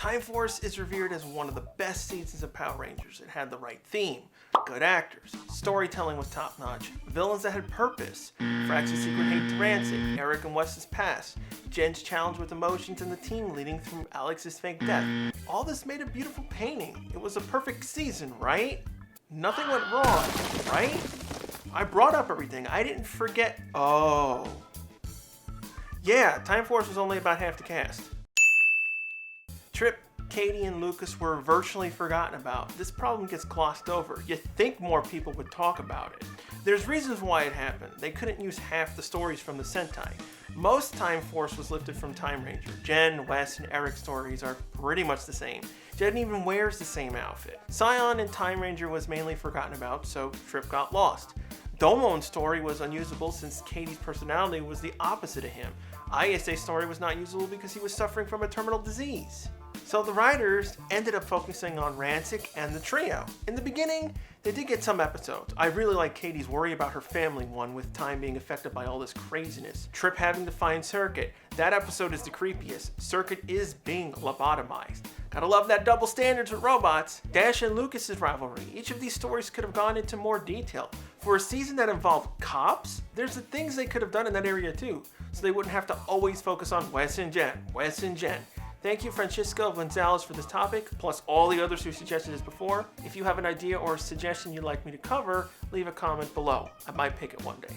Time Force is revered as one of the best seasons of Power Rangers. It had the right theme, good actors, storytelling was top-notch, villains that had purpose, Frax's secret hate to Rancic, Eric and Wes's past, Jen's challenge with emotions, and the team leading through Alex's fake death. All this made a beautiful painting. It was a perfect season, right? Nothing went wrong, right? I brought up everything. I didn't forget. Oh. Yeah, Time Force was only about half the cast. Tripp, Katie, and Lucas were virtually forgotten about. This problem gets glossed over. You'd think more people would talk about it. There's reasons why it happened. They couldn't use half the stories from the Sentai. Most Time Force was lifted from Time Ranger. Jen, Wes, and Eric's stories are pretty much the same. Jen even wears the same outfit. Scion and Time Ranger was mainly forgotten about, so Tripp got lost. Domon's story was unusable since Katie's personality was the opposite of him. ISA's story was not usable because he was suffering from a terminal disease. So the writers ended up focusing on Rancic and the trio. In the beginning, they did get some episodes. I really like Katie's worry about her family one, with Time being affected by all this craziness. Tripp having to find Circuit. That episode is the creepiest. Circuit is being lobotomized. Gotta love that double standards with robots. Dash and Lucas's rivalry. Each of these stories could have gone into more detail. For a season that involved cops, there's the things they could have done in that area too, so they wouldn't have to always focus on Wes and Jen. Thank you, Francisco Gonzalez, for this topic, plus all the others who suggested this before. If you have an idea or a suggestion you'd like me to cover, leave a comment below. I might pick it one day.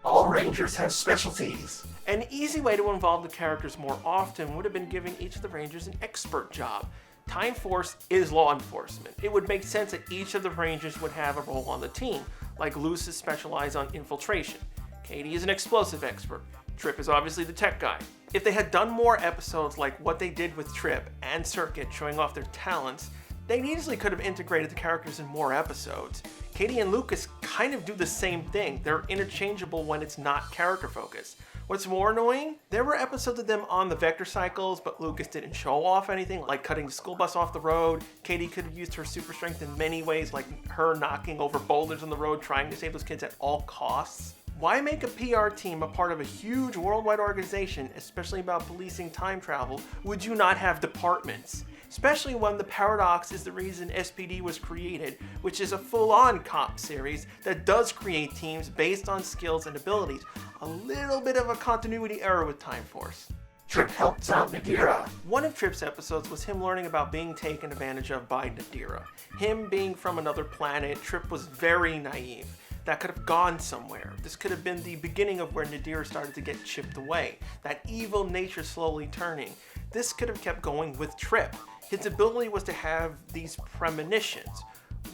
All Rangers have specialties. An easy way to involve the characters more often would have been giving each of the Rangers an expert job. Time Force is law enforcement. It would make sense that each of the Rangers would have a role on the team, like Luce is specialized on infiltration. Katie is an explosive expert. Tripp is obviously the tech guy. If they had done more episodes like what they did with Tripp and Circuit showing off their talents, they easily could have integrated the characters in more episodes. Katie and Lucas kind of do the same thing. They're interchangeable when it's not character focused. What's more annoying? There were episodes of them on the vector cycles, but Lucas didn't show off anything, like cutting the school bus off the road. Katie could have used her super strength in many ways, like her knocking over boulders on the road, trying to save those kids at all costs. Why make a PR team a part of a huge worldwide organization, especially about policing time travel, would you not have departments? Especially when the paradox is the reason SPD was created, which is a full-on cop series that does create teams based on skills and abilities. A little bit of a continuity error with Time Force. Tripp helps out Nadira. One of Tripp's episodes was him learning about being taken advantage of by Nadira. Him being from another planet, Tripp was very naive. That could have gone somewhere. This could have been the beginning of where Nadira started to get chipped away, that evil nature slowly turning. This could have kept going with Tripp. His ability was to have these premonitions.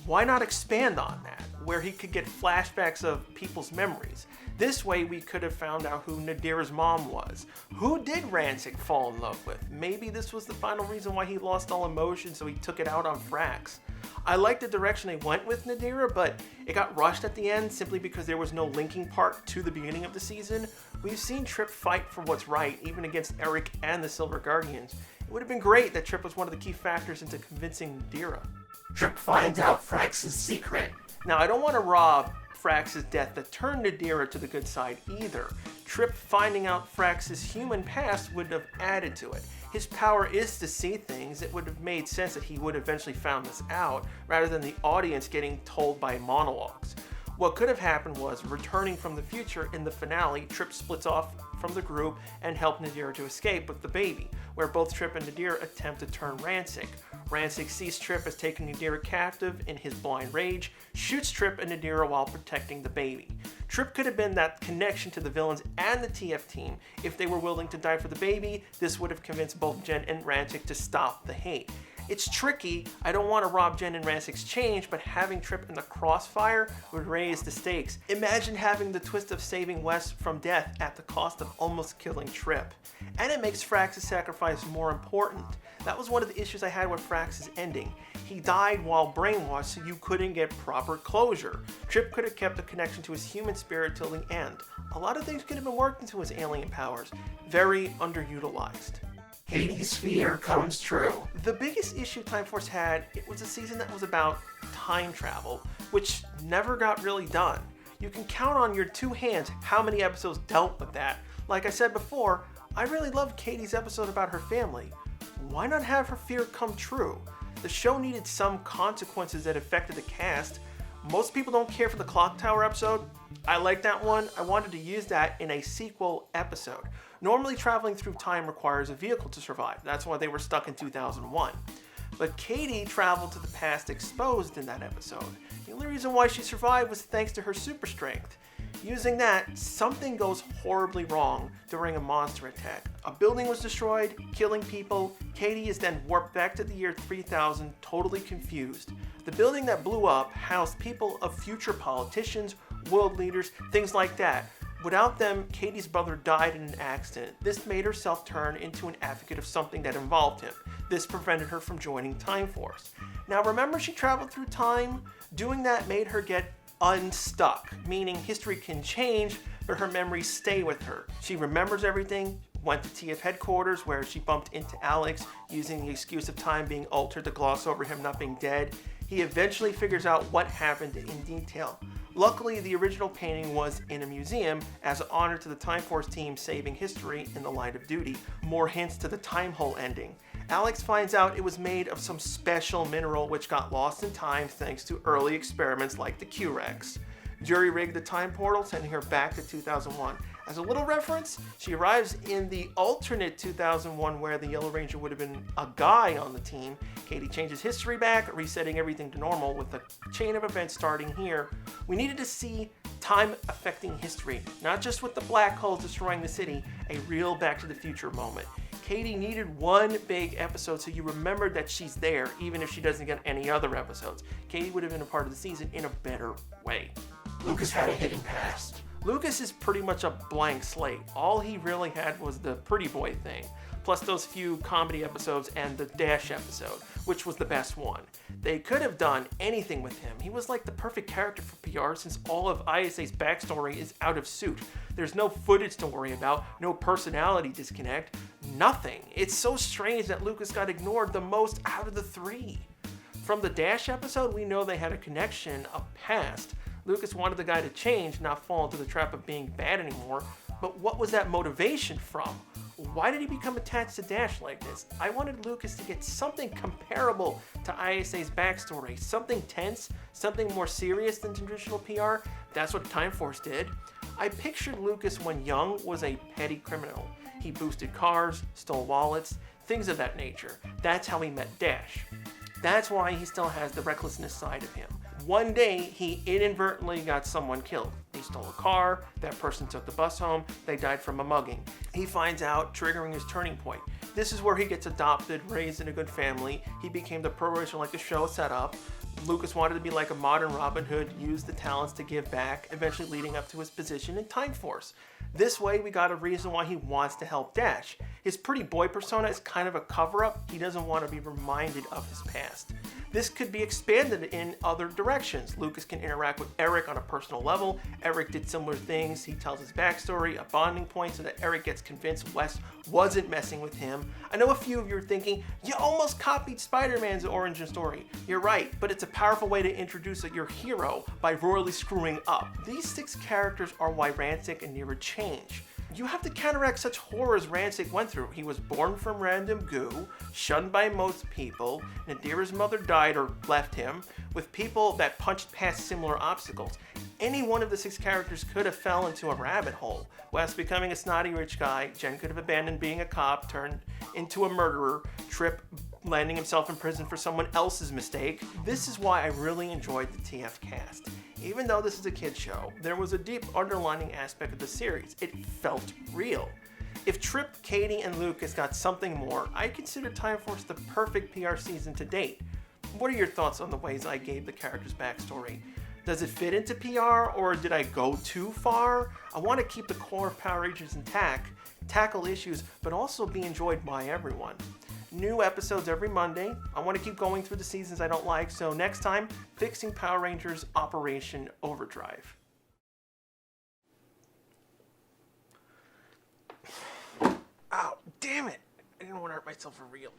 Why not expand on that, where he could get flashbacks of people's memories? This way we could have found out who Nadira's mom was. Who did Rancic fall in love with? Maybe this was the final reason why he lost all emotion, so he took it out on Frax. I like the direction they went with Nadira, but it got rushed at the end simply because there was no linking part to the beginning of the season. We've seen Tripp fight for what's right, even against Eric and the Silver Guardians. It would have been great that Tripp was one of the key factors into convincing Nadira. Tripp finds out Frax's secret. Now, I don't want to rob Frax's death that turned Nadira to the good side either. Tripp finding out Frax's human past would have added to it. His power is to see things. It would have made sense that he would eventually found this out, rather than the audience getting told by monologues. What could have happened was, returning from the future in the finale, Tripp splits off from the group and help Nadira to escape with the baby, where both Tripp and Nadira attempt to turn Rancic. Rancic sees Tripp as taking Nadira captive in his blind rage, shoots Tripp and Nadira while protecting the baby. Tripp could have been that connection to the villains and the TF team. If they were willing to die for the baby, this would have convinced both Jen and Rancic to stop the hate. It's tricky. I don't want to rob Jen and Rancic's change, but having Tripp in the crossfire would raise the stakes. Imagine having the twist of saving Wes from death at the cost of almost killing Tripp. And it makes Frax's sacrifice more important. That was one of the issues I had with Frax's ending. He died while brainwashed, so you couldn't get proper closure. Tripp could have kept the connection to his human spirit till the end. A lot of things could have been worked into his alien powers. Very underutilized. Katie's fear comes true. The biggest issue Time Force had, it was a season that was about time travel, which never got really done. You can count on your two hands how many episodes dealt with that. Like I said before, I really loved Katie's episode about her family. why not have her fear come true? The show needed some consequences that affected the cast. Most people don't care for the Clock Tower episode. I like that one. I wanted to use that in a sequel episode. Normally, traveling through time requires a vehicle to survive. That's why they were stuck in 2001. But Katie traveled to the past exposed in that episode. The only reason why she survived was thanks to her super strength. Using that, something goes horribly wrong during a monster attack. A building was destroyed, killing people. Katie is then warped back to the year 3000, totally confused. The building that blew up housed people of future politicians, world leaders, things like that. Without them, Katie's brother died in an accident. This made herself turn into an advocate of something that involved him. This prevented her from joining Time Force. Now remember, she traveled through time? Doing that made her get unstuck, meaning history can change, but her memories stay with her. She remembers everything, went to TF headquarters where she bumped into Alex using the excuse of time being altered to gloss over him not being dead. He eventually figures out what happened in detail. Luckily, the original painting was in a museum as an honor to the Time Force team saving history in the light of duty. More hints to the time hole ending. Alex finds out it was made of some special mineral which got lost in time thanks to early experiments like the Q-Rex. Jury rigged the time portal, sending her back to 2001. As a little reference, she arrives in the alternate 2001 where the Yellow Ranger would have been a guy on the team. Katie changes history back, resetting everything to normal with a chain of events starting here. We needed to see time affecting history, not just with the black holes destroying the city, a real Back to the Future moment. Katie needed one big episode so you remembered that she's there, even if she doesn't get any other episodes. Katie would have been a part of the season in a better way. Lucas had a hidden past. Lucas is pretty much a blank slate. All he really had was the pretty boy thing, plus those few comedy episodes and the Dash episode, which was the best one. They could have done anything with him. He was like the perfect character for PR since all of ISA's backstory is out of suit. There's no footage to worry about, no personality disconnect, nothing. It's so strange that Lucas got ignored the most out of the three. From the Dash episode, we know they had a connection, a past. Lucas wanted the guy to change, not fall into the trap of being bad anymore, but what was that motivation from? Why did he become attached to Dash like this? I wanted Lucas to get something comparable to ISA's backstory, something tense, something more serious than traditional PR. That's what Time Force did. I pictured Lucas when young was a petty criminal. He boosted cars, stole wallets, things of that nature. That's how he met Dash. That's why he still has the recklessness side of him. One day, he inadvertently got someone killed. He stole a car, that person took the bus home, they died from a mugging. He finds out, triggering his turning point. This is where he gets adopted, raised in a good family. He became the pro racer like the show set up. Lucas wanted to be like a modern Robin Hood, use the talents to give back, eventually leading up to his position in Time Force. This way, we got a reason why he wants to help Dash. His pretty boy persona is kind of a cover-up. He doesn't want to be reminded of his past. This could be expanded in other directions. Lucas can interact with Eric on a personal level. Eric did similar things. He tells his backstory, a bonding point, so that Eric gets convinced Wes wasn't messing with him. I know a few of you are thinking, you almost copied Spider-Man's origin story. You're right, but it's a powerful way to introduce your hero by royally screwing up. These 6 characters are why Rancic and Nira change. You have to counteract such horrors Rancic went through. He was born from random goo, shunned by most people, Nadira's mother died or left him, with people that punched past similar obstacles. Any one of the 6 characters could have fell into a rabbit hole. Wes becoming a snotty rich guy, Jen could have abandoned being a cop, turned into a murderer, Tripp landing himself in prison for someone else's mistake. This is why I really enjoyed the TF cast. Even though this is a kid's show, there was a deep underlining aspect of the series. It felt real. If Tripp, Katie, and Lucas got something more, I consider Time Force the perfect PR season to date. What are your thoughts on the ways I gave the characters' backstory? Does it fit into PR, or did I go too far? I want to keep the core of Power Rangers intact, tackle issues, but also be enjoyed by everyone. New episodes every Monday. I want to keep going through the seasons I don't like, so next time, fixing Power Rangers Operation Overdrive. Ow, damn it! I didn't want to hurt myself for real.